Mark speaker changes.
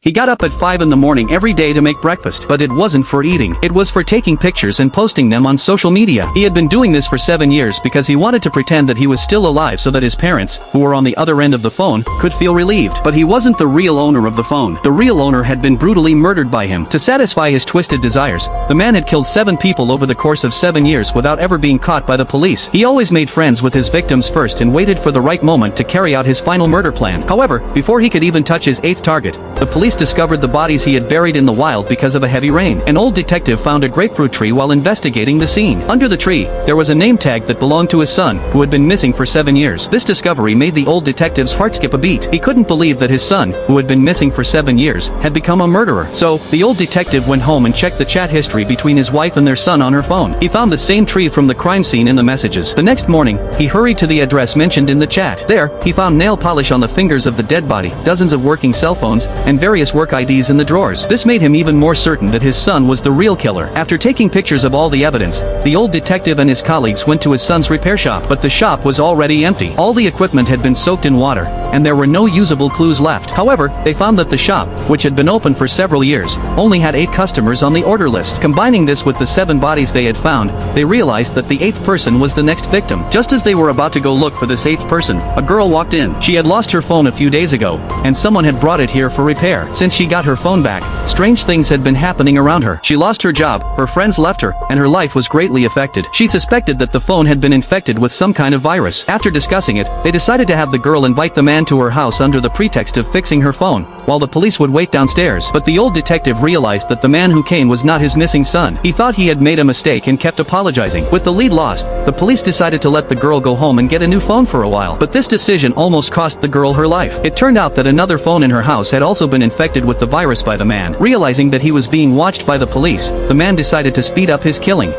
Speaker 1: He got up at 5 in the morning every day to make breakfast, but it wasn't for eating. It was for taking pictures and posting them on social media. He had been doing this for 7 years because he wanted to pretend that he was still alive so that his parents, who were on the other end of the phone, could feel relieved. But he wasn't the real owner of the phone. The real owner had been brutally murdered by him. To satisfy his twisted desires, the man had killed 7 people over the course of 7 years without ever being caught by the police. He always made friends with his victims first and waited for the right moment to carry out his final murder plan. However, before he could even touch his 8th target, the police discovered the bodies he had buried in the wild because of a heavy rain. An old detective found a grapefruit tree while investigating the scene. Under the tree, there was a name tag that belonged to his son, who had been missing for 7 years. This discovery made the old detective's heart skip a beat. He couldn't believe that his son, who had been missing for 7 years, had become a murderer. So, the old detective went home and checked the chat history between his wife and their son on her phone. He found the same tree from the crime scene in the messages. The next morning, he hurried to the address mentioned in the chat. There, he found nail polish on the fingers of the dead body, dozens of working cell phones, and various work IDs in the drawers. This made him even more certain that his son was the real killer. After taking pictures of all the evidence, the old detective and his colleagues went to his son's repair shop, but the shop was already empty. All the equipment had been soaked in water, and there were no usable clues left. However, they found that the shop, which had been open for several years, only had 8 customers on the order list. Combining this with the 7 bodies they had found, they realized that the 8th person was the next victim. Just as they were about to go look for this 8th person, a girl walked in. She had lost her phone a few days ago, and someone had brought it here for repair. Since she got her phone back, strange things had been happening around her. She lost her job, her friends left her, and her life was greatly affected. She suspected that the phone had been infected with some kind of virus. After discussing it, they decided to have the girl invite the man to her house under the pretext of fixing her phone, while the police would wait downstairs. But the old detective realized that the man who came was not his missing son. He thought he had made a mistake and kept apologizing. With the lead lost, the police decided to let the girl go home and get a new phone for a while. But this decision almost cost the girl her life. It turned out that another phone in her house had also been infected with the virus by the man. Realizing that he was being watched by the police, the man decided to speed up his killing.